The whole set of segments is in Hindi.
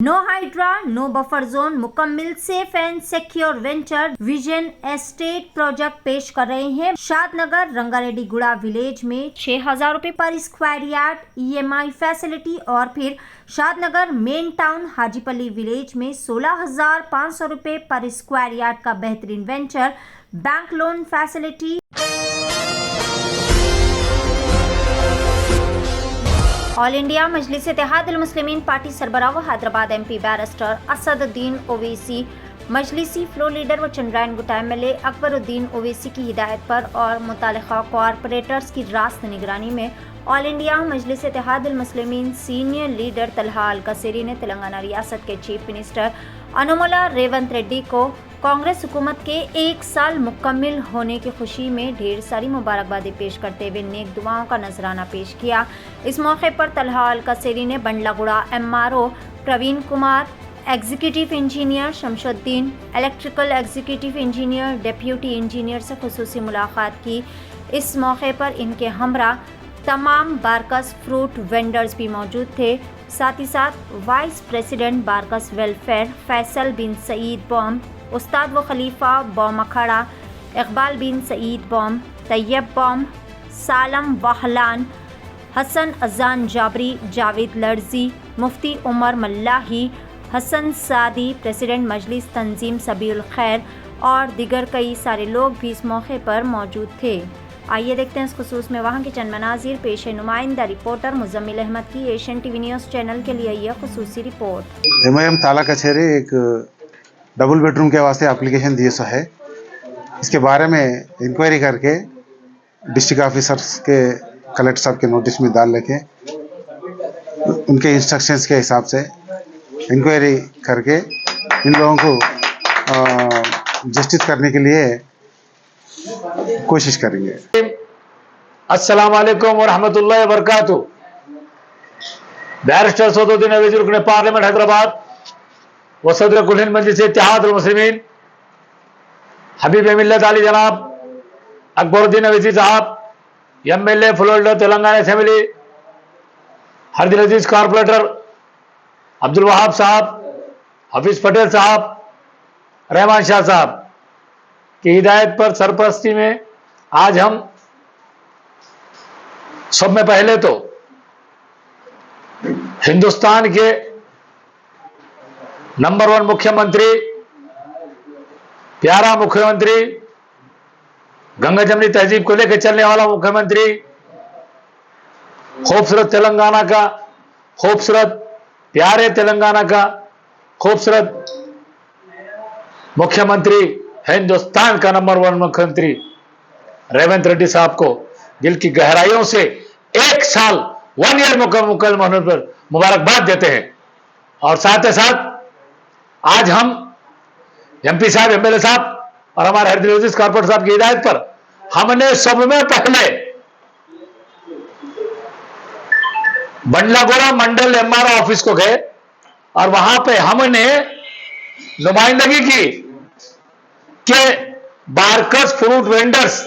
No Hydraa, no buffer zone, मुकम्मल safe and secure venture vision estate project पेश कर रहे हैं। शादनगर रंगारेड्डी गुड़ा विलेज में 6,000 रुपए पर स्क्वायर यार्ड EMI फैसिलिटी और फिर Shadnagar main town Hajipally village में 16,500 रुपए पर स्क्वायर यार्ड का बेहतरीन venture bank loan facility. All India Majlis Ittehadul Muslimeen party सरबराह व हैदराबाद MP बैरिस्टर असदुद्दीन ओवैसी, मजलिसी फ्लो लीडर व चंद्रायन गुट्टा MLA अकबरुद्दीन ओवैसी की हिदायत पर और मुतालिका कॉरपोरेटर्स की रास्त निगरानी में ऑल इंडिया मजलिस इत्तेहादुल मुस्लिमीन सीनियर लीडर तलहा अल कसेरी ने तेलंगाना रियासत के चीफ मिनिस्टर अनुमुला रेवंत रेड्डी को कांग्रेस हुकूमत के 1 साल मुकम्मल होने की खुशी में ढेर सारी मुबारकबादी पेश करते हुए नेक दुआओं का नजराना पेश किया। इस मौके पर तलहा अल कसेरी ने Bandlaguda MRO Praveen Kumar, executive engineer Shamshuddin, electrical executive engineer, deputy engineer से खुसूसी मुलाकात की। इस मौके पर इनके हमरा तमाम बारकस फ्रूट वेंडर्स भी मौजूद थे। साथ ही साथ vice president Barkas welfare Faisal bin Saeed Baom, उस्ताद व खलीफा बॉम अखाड़ा, इकबाल बिन सईद बॉम, तैयब बॉम, सालम वाहलान, हसन अजान जाबरी, जावेद लर्जी, मुफ्ती उमर मल्लाही, हसन सादी, प्रेसिडेंट मजलिस तंजीम सबीउल खैर और दिगर कई सारे लोग भी इस मौके पर मौजूद थे। आइए देखते हैं इस खुसूस में वहाँ के चंद मनाजिर। पेश है नुमाइंदा रिपोर्टर मुजम्मिल अहमद की एशियन टीवी न्यूज़ चैनल के लिए यह खुसूसी रिपोर्ट। MIM ताला कचहरी एक डबल बेडरूम के वास्ते एप्लीकेशन दिए सो है। इसके बारे में इंक्वायरी करके डिस्ट्रिक्ट ऑफिसर्स के कलेक्टर साहब के नोटिस में डाल लेके उनके इंस्ट्रक्शंस के हिसाब से इंक्वायरी करके इन लोगों को जस्टिस करने के लिए कोशिश करेंगे। अस्सलाम वालेकुम व रहमतुल्लाहि व बरकातुहू। बैरिस्टर असदुद्दीन ओवैसी रुकने पार्लियामेंट हैदराबाद व सदर कुल हिंद मजलिस इत्तेहादुल मुस्लिमीन हबीब मिल्लत अली जनाब अकबरुद्दीन ओवैसी साहब, MLA फ्लोरिडा तेलंगाना असेंबली, हरदिल अजीज कॉर्पोरेटर अब्दुल वहाब साहब, हफीज पटेल साहब, रहमान शाह साहब की हिदायत पर सरपरस्ती में आज हम सब में पहले तो हिंदुस्तान के नंबर 1 मुख्यमंत्री, प्यारा मुख्यमंत्री, गंगा जमनी तहजीब को लेकर चलने वाला मुख्यमंत्री, खूबसूरत तेलंगाना का, खूबसूरत प्यारे तेलंगाना का खूबसूरत मुख्यमंत्री, हिंदुस्तान का नंबर 1 मुख्यमंत्री रेवंत रेड्डी साहब को दिल की गहराइयों से 1 साल 1 ईयर मुकम्मल होने पर मुबारकबाद देते हैं। और साथ ही साथ आज हम MP साहब, MLA साहब और हमारे हरदिल कॉर्पोरेटर साहब की हिदायत पर हमने सब में पहले बंडलागुड़ा मंडल MRO ऑफिस को गए और वहां पे हमने नुमाइंदगी की कि बारकस फ्रूट वेंडर्स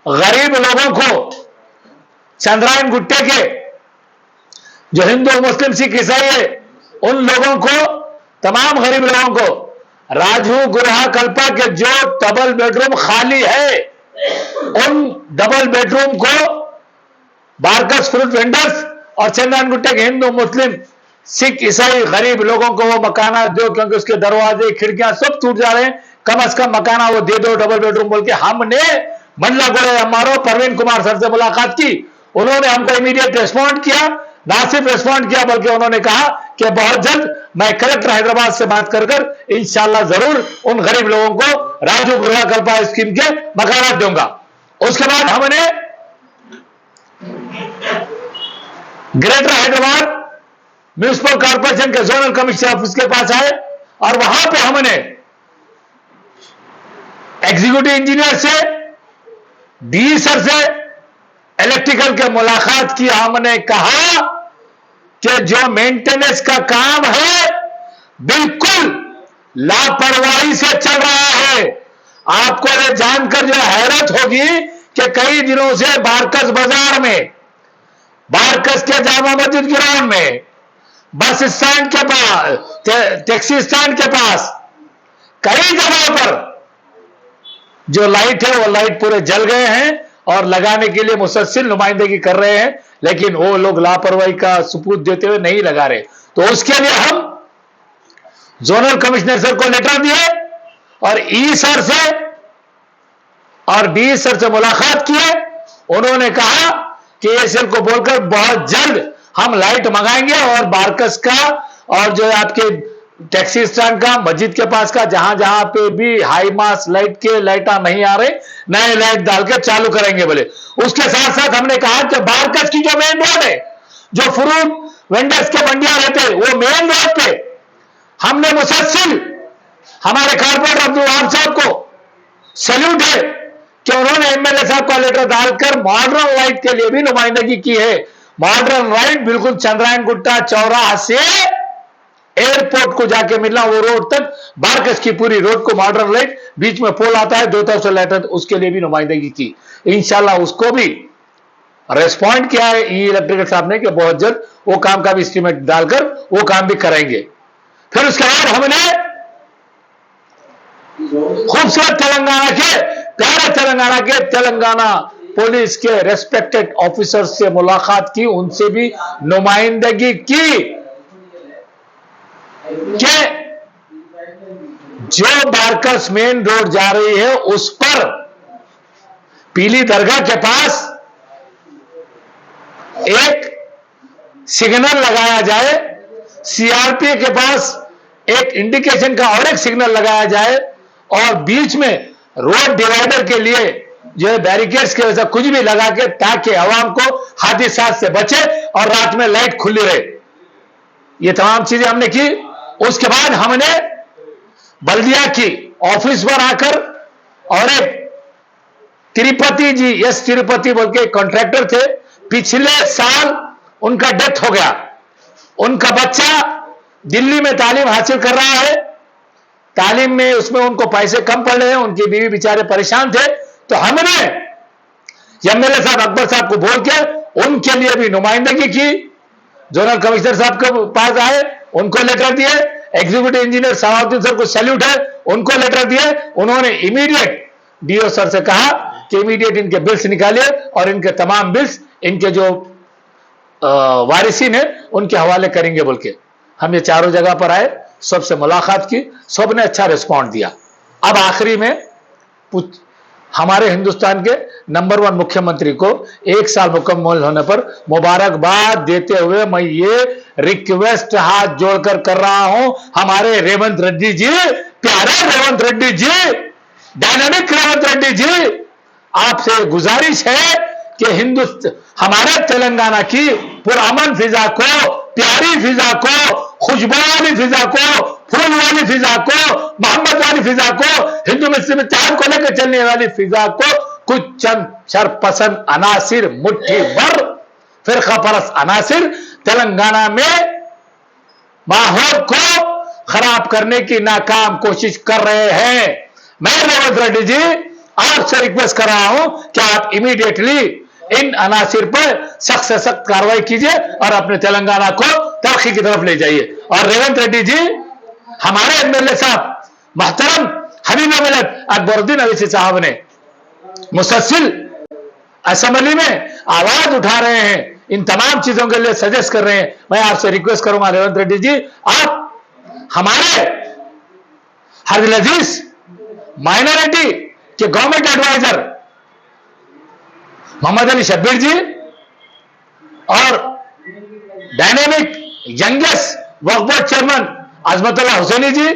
गरीब लोगों को, चंद्रायन गुट्टे के जो हिंदू मुस्लिम सिख ईसाई है उन लोगों को, तमाम गरीब लोगों को राजू गुरहा कल्पा के जो डबल बेडरूम खाली है उन डबल बेडरूम को बारकस फ्रूट वेंडर्स और चंद्रायन गुट्टे के हिंदू मुस्लिम सिख ईसाई गरीब लोगों को वो मकाना दो, क्योंकि उसके दरवाजे खिड़कियां सब टूट जा रहे हैं। कम से कम मकाना वो दे दो डबल बेडरूम बोल के हमने बंडलागुड़ा MRO प्रवीण कुमार सर से मुलाकात की। उन्होंने हमको इमीडिएट रिस्पॉन्ड किया, ना सिर्फ रिस्पॉन्ड किया बल्कि उन्होंने कहा कि बहुत जल्द मैं कलेक्टर हैदराबाद से बात कर इंशाल्लाह जरूर उन गरीब लोगों को राजू गृह कल्पा स्कीम के मकानात दूंगा। उसके बाद हमने ग्रेटर हैदराबाद म्यूनिसिपल कॉर्पोरेशन के जोनल कमिश्नर ऑफिस के पास आए और वहां पे हमने एग्जीक्यूटिव इंजीनियर से, DE सर से, इलेक्ट्रिकल के मुलाकात की। हमने कहा कि जो मेंटेनेंस का काम है बिल्कुल लापरवाही से चल रहा है। आपको ये जानकर जो हैरत होगी कि कई दिनों से बारकस बाजार में, बारकस के जामा मस्जिद ग्राउंड में बस स्टैंड के पास, टैक्सी स्टैंड के पास, कई जगहों पर जो लाइट है वो लाइट पूरे जल गए हैं और लगाने के लिए मुसलसल नुमाइंदगी कर रहे हैं, लेकिन वो लोग लापरवाही का सबूत देते हुए नहीं लगा रहे। तो उसके लिए हम जोनल कमिश्नर सर को लेटर दिए और ई सर से और डी सर से मुलाकात किए। उन्होंने कहा कि एएसएल को बोलकर बहुत जल्द हम लाइट मंगाएंगे और बारकस का और जो आपके टैक्सी स्टैंड का, मस्जिद के पास का, जहां जहां पे भी हाई मास लाइट के लाइटा नहीं आ रहे, नए लाइट डाल के चालू करेंगे बोले। उसके साथ साथ हमने कहा कि बारकस की जो मेन रोड है, जो फ्रूट वेंडर्स के मंडियां रहते हैं, वो मेन रोड पे हमने मुसलसल हमारे कारपोरेटर अब्दुल वहाब साहब को सैल्यूट है कि उन्होंने एमएलए साहब का लेटर डालकर मॉडर्न लाइट के लिए भी नुमाइंदगी की है। मॉडर्न लाइट बिल्कुल चंद्रायन गुट्टा चौराहा से एयरपोर्ट को जाके मिलना, वो रोड तक, बारकस की पूरी रोड को मॉडर्न लाइट, बीच में पोल आता है, दो तरफ से लाइट, उसके लिए भी नुमाइंदगी की। इंशाल्लाह उसको भी रेस्पॉन्ड किया है ई इलेक्ट्रिकल साहब ने कि बहुत जल्द वो काम का भी एस्टीमेट डालकर वो काम भी करेंगे। फिर उसके बाद हमने खूबसूरत तेलंगाना के, प्यारे तेलंगाना के, तेलंगाना पुलिस के रेस्पेक्टेड ऑफिसर से मुलाकात की, उनसे भी नुमाइंदगी की कि जो बारकस मेन रोड जा रही है उस पर पीली दरगाह के पास एक सिग्नल लगाया जाए, सीआरपी के पास एक इंडिकेशन का और एक सिग्नल लगाया जाए और बीच में रोड डिवाइडर के लिए जो है बैरिकेड्स के वजह कुछ भी लगा के, ताकि आवाम को हादसा से बचे और रात में लाइट खुली रहे। ये तमाम चीजें हमने की। उसके बाद हमने बल्दिया की ऑफिस पर आकर और एक तिरुपति जी, यस तिरुपति बोल के कॉन्ट्रैक्टर थे, पिछले साल उनका डेथ हो गया। उनका बच्चा दिल्ली में तालीम हासिल कर रहा है, तालीम में उसमें उनको पैसे कम पड़ रहे हैं, उनकी बीवी बेचारे परेशान थे। तो हमने एमएलए साहब अकबर साहब को बोल के उनके लिए भी नुमाइंदगी की, जोनल कमिश्नर साहब के पास आए, उनको लेटर दिए, एग्जीक्यूटिव इंजीनियर सलाउद्दीन सर को सैल्यूट है, उनको लेटर दिए। उन्होंने इमीडिएट डीओ सर से कहा कि इमीडिएट इनके बिल्स निकालिए और इनके तमाम बिल्स इनके जो वारिसीन है उनके हवाले करेंगे बोल के। हम ये चारों जगह पर आए, सबसे मुलाकात की, सब ने अच्छा रिस्पॉन्ड दिया। अब आखिरी में हमारे हिंदुस्तान के नंबर 1 मुख्यमंत्री को 1 साल मुकम्मल होने पर मुबारकबाद देते हुए मैं ये रिक्वेस्ट हाथ जोड़कर कर रहा हूं, हमारे रेवंत रेड्डी जी, प्यारे रेवंत रेड्डी जी, डायनामिक रेवंत रेड्डी जी, आपसे गुजारिश है कि हमारे तेलंगाना की पुरअमन फिजा को, प्यारी फिजा को, खुशबू वाली फिजा को, फूल वाली फिजा को, मोहम्मद वाली फिजा को, हिंदू मुस्लिम इत्तेहाद को लेकर चलने वाली फिजा को कुछ चंद शरपसंद अनासिर, मुट्ठी भर फिरका परस्त अनासिर तेलंगाना में माहौल को खराब करने की नाकाम कोशिश कर रहे हैं। मैं रेवंत रेड्डी जी आपसे रिक्वेस्ट कर रहा हूं कि आप इमीडिएटली इन अनासिर पर सख्त से सख्त कार्रवाई कीजिए और अपने तेलंगाना को तरक्की की तरफ ले जाइए। और रेवंत रेड्डी जी, हमारे एमएलए साहब मोहतरम हबीब मिलत अकबरुद्दीन अवैसी साहब ने मुसलसल असेंबली में आवाज उठा रहे हैं, इन तमाम चीजों के लिए सजेस्ट कर रहे हैं। मैं आपसे रिक्वेस्ट करूंगा रेवंत रेड्डी जी, आप हमारे हर्ज अजीज माइनॉरिटी के गवर्नमेंट एडवाइजर मोहम्मद अली शब्बीर जी और डायनेमिक यंगेस्ट वक्फ बोर्ड चेयरमैन अजमतुल्लाह हुसैनी जी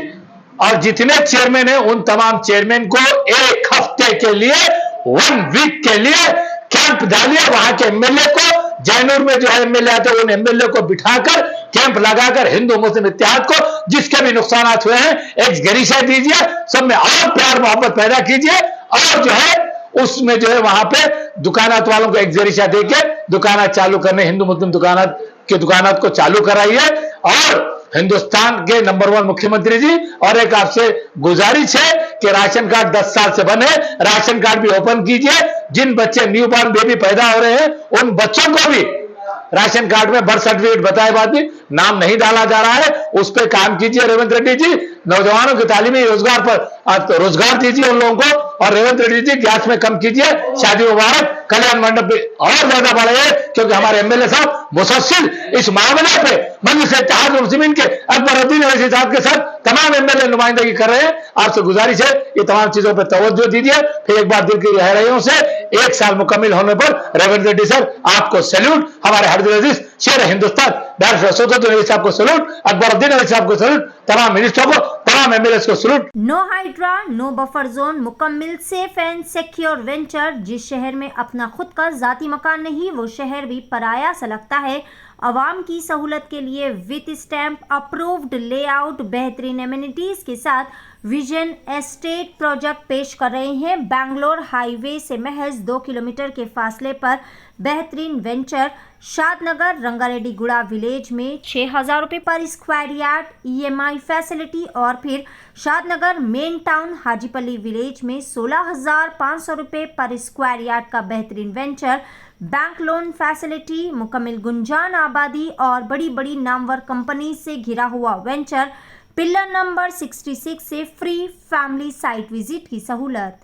और जितने चेयरमैन हैं उन तमाम चेयरमैन को 1 हफ्ते के लिए, 1 वीक के लिए कैंप डालिए। वहां के एमएलए को, जैनूर में जो है एमएलए आते हैं उन एमएलए को बिठाकर कैंप लगाकर हिंदू मुस्लिम इत्तेहाद को जिसके भी नुकसान हुए हैं एक गरिशा दीजिए, सब में और प्यार मोहब्बत पैदा कीजिए और जो है उसमें जो है वहां पे दुकानात वालों को एक जरिशा देके दुकानात चालू करने, हिंदू मुस्लिम दुकानात को चालू कराइए। और हिंदुस्तान के नंबर 1 मुख्यमंत्री जी, और एक आपसे गुजारिश है कि राशन कार्ड 10 साल से बने, राशन कार्ड भी ओपन कीजिए। जिन बच्चे न्यू बॉर्न बेबी पैदा हो रहे हैं उन बच्चों को भी राशन कार्ड में बर्थ सर्टिफिकेट बताए बाद भी नाम नहीं डाला जा रहा है, उस पर काम कीजिए रेवंत रेड्डी जी। नौजवानों की तालीमी रोजगार पर रोजगार दीजिए उन लोगों को, और रेवंत रेड्डी जी गैस में कम कीजिए, शादी मुबारक कल्याण मंडप पे और ज्यादा बढ़े, क्योंकि हमारे एमएलए साहब मुसलसल इस मामले पे मजलिस इत्तेहाद मुस्लिमीन के अकबरुद्दीन ओवैसी साहब के साथ तमाम एमएलए नुमाइंदगी कर रहे हैं। आपसे गुजारिश है ये तमाम चीजों पर तवज्जो दीजिए। फिर एक बार दिल की गहराइयों से 1 साल मुकम्मिल होने पर रेवंत रेड्डी सर आपको सैल्यूट, हमारे हरदिल अजीज शेर हिंदुस्तान बैरिस्टर असदुद्दीन ओवैसी साहब को सैल्यूट, अकबरुद्दीन ओवैसी साहब को सैल्यूट, तमाम मिनिस्टरों को, तमाम एमएलए को salute. No Hydraa, no buffer zone, मुकम्मिल सेफ एंड सिक्योर वेंचर। जिस शहर में अपना खुद का जाती मकान नहीं, वो शहर भी पराया सा लगता है। आवाम की सहूलत के लिए विथ स्टैम्प अप्रूव्ड लेआउट, बेहतरीन एमिनिटीज के साथ विजन एस्टेट प्रोजेक्ट पेश कर रहे हैं। बैंगलोर हाईवे से महज 2 किलोमीटर के फासले पर बेहतरीन वेंचर शादनगर रंगारेड्डी गुड़ा विलेज में 6,000 रुपये पर स्क्वायर यार्ड EMI फैसिलिटी, और फिर शादनगर मेन टाउन हाजीपल्ली विलेज में 16,500 रुपये पर स्क्वायर यार्ड का बेहतरीन वेंचर, बैंक लोन फैसिलिटी, मुकम्मिल गुंजान आबादी और बड़ी बड़ी नामवर कंपनी से घिरा हुआ वेंचर, पिलर नंबर 66 से फ्री फैमिली साइट विजिट की सहूलत।